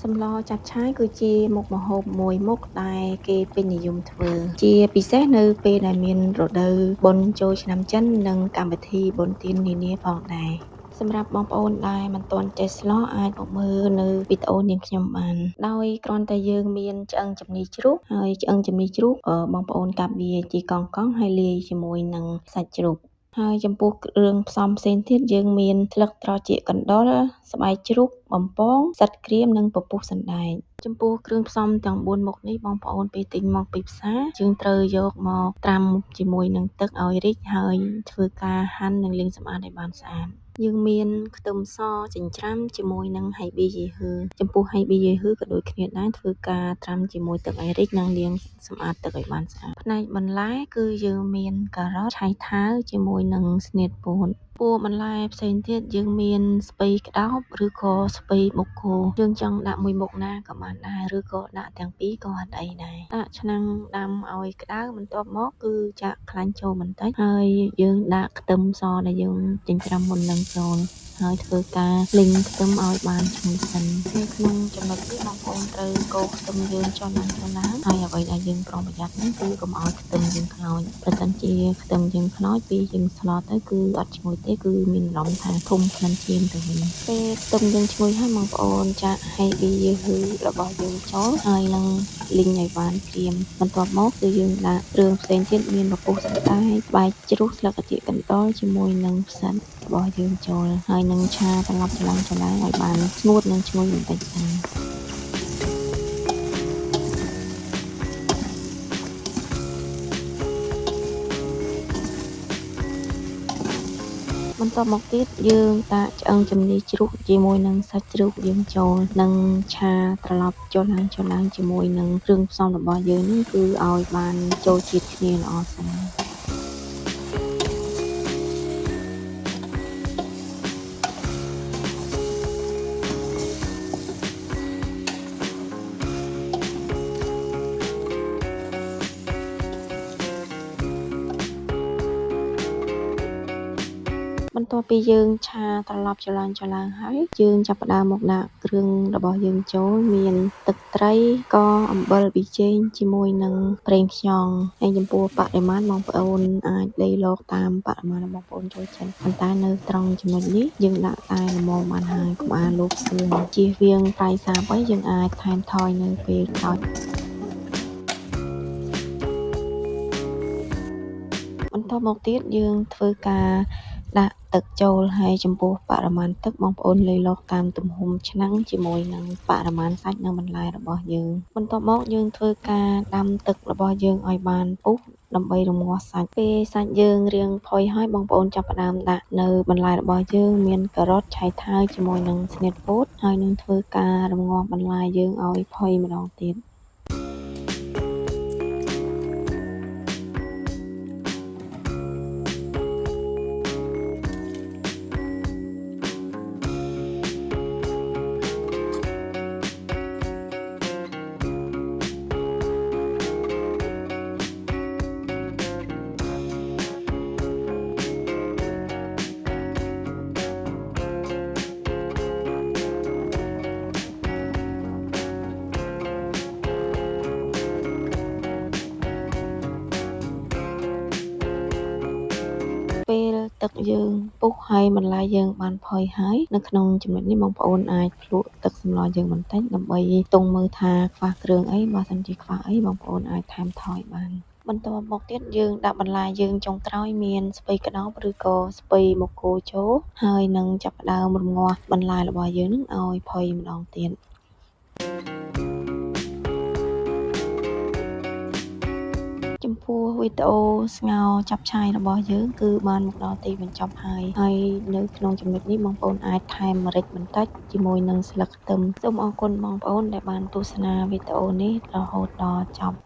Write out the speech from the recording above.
សម្លចាប់ឆាយគឺជាមុខម្ហូបមួយមុខដែលគេពេញនិយមធ្វើ ជាពិសេសនៅពេលដែលមានរដូវបុណ្យចូលឆ្នាំចិន និងកម្មវិធីបុណ្យទាននានាផងដែរសម្រាប់បងប្អូនដែលមិនទាន់ចេះស្លអាចមកមើលនៅវីដេអូនាងខ្ញុំបានដោយគ្រាន់តែយើងមានឆ្អឹងជំនីជ្រូកហើយឆ្អឹងជំនីជ្រូកបងប្អូនកាប់វាជាកង់ៗហើយលាយជាមួយនឹងសាច់ជ្រូកហើយចំពោះគ្រឿងផ្សំផ្សេងទៀតយើងមានស្លឹកត្រចៀកកណ្ដុរស្បែកជ្រូកបំពងផ្សិតក្រៀមនិងពពុះសណ្ដែកចំពោះគ្រឿងផ្សំទាំង4មុខនេះបងប្អូនពេលទិញមកពីផ្សារយើងត្រូវយកមកត្រាំជាមួយនឹងទឹកឲ្យរីកហើយធ្វើការហាន់និងលាងសម្អាតឲ្យបានស្អាតយើងមានខ្ទឹមសចិញ្ច្រាំជាមួយនឹងហៃប៊ីយីហឺចំពោះហៃប៊ីយីហឺក៏ដូចគ្នាដែរធ្វើការត្រាំជាមួយទឹកឲ្យរីកនិងលាងសម្អាតទឹកឲ្យបានស្អាតផ្នែកបន្លែគឺយើងមានការ៉ុតឆៃថាវជាមួយនឹងស្នៀតពោតពោះបន្លែផ្សេងទៀតយើងមានស្ពៃក្តោបឬក៏ស្ពៃបុកគោយើងចង់ដាក់មួយមុខណាក៏បានដែរឬក៏ដាក់ទាំងពីរក៏អត់អីដែរដាក់ឆ្នាំងដាំឲ្យក្តៅបន្ទាប់មកគឺចាក់ខ្លាញ់ចូលបន្តិចហើយយើងដាក់ខ្ទឹមសដែលយើងចិញ្ច្រាំមុននឹងចូលហើយធ្វើការលីងខ្ទឹមឲ្យបានឈ្ងុយសិនហើយក្នុងចំណុចនេះបងប្អូនត្រូវកូរខ្ទឹមយើងចុះឡើងហើយអ្វីដែលយើងប្រុងប្រយ័ត្ននេះគឺកុំឲ្យខ្ទឹមយើងខ្លោចប្រសិនជាខ្ទឹមយើងខ្លោចពេលយើងស្លទៅគឺអត់ឈ្ងុយទេគឺមានអារម្មណ៍ថាធុំក្លិនឈាមទៅវិញពេលខ្ទឹមយើងឈ្ងុយហើយបងប្អូនចាក់ហៃប៊ីយីហឺរបស់យើងចូលហើយនឹងលីងឲ្យបានក្រៀមបន្ទាប់មកគឺយើងដាក់គ្រឿងផ្សេងទៀតមានពពុះសណ្ដែកស្បែកជ្រូកស្លឹកត្រចៀកកណ្ដុរជាមួយនឹងផ្សិតរបស់យើងចូលហើយនឹងឆាត្រឡប់ចលងឲ្យបានស្ងួតនិងឈ្ងុយបន្តិចសិនបន្ទាប់មកទៀតយើងដាក់ឆ្អឹងជំនីជ្រូកជាមួយនឹងសាច់ជ្រូកយើងចូលនិងឆាត្រឡប់ចុះឡើងជាមួយនឹងគ្រឿងផ្សំរបស់យើងនេះគឺឲ្យបានចូលជាតិគ្នាល្អសិនបន្ទាប់ពីយើងឆាត្រឡប់ចលងហើយយើងចាប់ផ្ដើមមកដាក់គ្រឿងរបស់យើងចូលមានទឹកត្រីស្ករអំបិលប៊ីចេងជាមួយនឹងប្រេងខ្យងហើយចំពោះបរិមាណបងប្អូនអាចលៃលកតាមបរិមាណរបស់បងប្អូនចូលចិត្តប៉ុន្តែនៅត្រង់ចំណុចនេះយើងដាក់តែល្មមបានហើយកុំអាលូកគ្រឿងជៀសវាងប្រៃសាបអីយើងអាចថែមថយនៅពេលក្រោយបន្ទាប់មកទៀតយើងធ្វើការដាក់ទឹកចូលហើយចំពោះបរិមាណទឹកបងប្អូនលៃលកតាមទំហំឆ្នាំងជាមួយនឹងបរិមាណសាច់និងបន្លែរបស់យើងបន្ទាប់មកយើងធ្វើការដាំទឹករបស់យើងឲ្យបានពុះដើម្បីរំងាស់សាច់ពេលសាច់យើងរាងផុយហើយបងប្អូនចាប់ផ្ដើមដាក់នៅបន្លែរបស់យើងមានការ៉ុតឆៃថាវជាមួយនឹងស្នៀតពោតហើយនឹងធ្វើការរំងាស់បន្លែយើងឲ្យផុយម្ដងទៀតពេលទឹកយើងពុះហើយបន្លែយើងបានផុយហើយនៅក្នុងចំណុចនេះបងប្អូនអាចភ្លក្សទឹកសម្លយើងបន្តិចដើម្បីទង់មើលថាខ្វះគ្រឿងអីបើសិនជាខ្វះអីបងប្អូនអាចថែមថយបានបន្ទាប់មកទៀតយើងដាក់បន្លែយើងចុងក្រោយមានស្ពៃក្តោបឬក៏ស្ពៃបូកគោចូលហើយនឹងចាប់ផ្ដើមរំងាស់បន្លែរបស់យើងនឹងឲ្យផុយម្ដងទៀតចំពោះវីដេអូស្ងោរចាប់ឆាយរបស់យើងគឺបានមកដល់ទីបញ្ចប់ហើយនៅក្នុងចំណុចនេះបងប្អូនអាចថែមម្រេចបន្តិចជាមួយនឹងស្លឹកខ្ទឹមសូមអរគុណបងប្អូនដែលបានទស្សនាវីដេអូនេះរហូតដល់ចប់